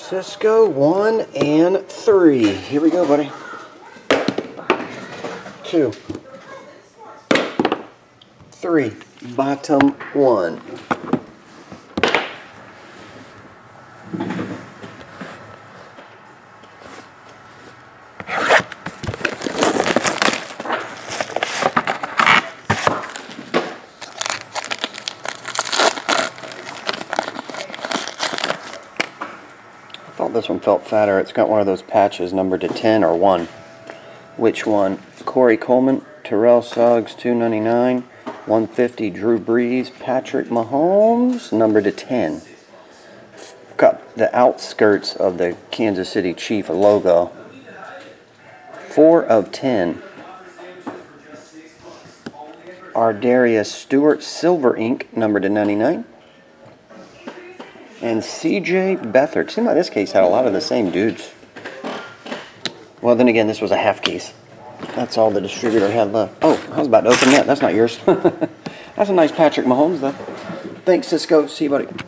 Cisco 1 and 3. Here we go, buddy. 2, 3, bottom 1. I thought this one felt fatter. It's got one of those patches numbered to 10 or 1. Which one? Corey Coleman, Terrell Suggs, $2.99, 150 Drew Brees, Patrick Mahomes, numbered to 10. Got the outskirts of the Kansas City Chief logo. 4 of 10. Ardarius Stewart, Silver Ink, numbered to 99. And CJ Beathard. Seemed like this case had a lot of the same dudes. Well, then again, this was a half case. That's all the distributor had left. Oh, I was about to open that. That's not yours. That's a nice Patrick Mahomes, though. Thanks, Cisco. See you, buddy.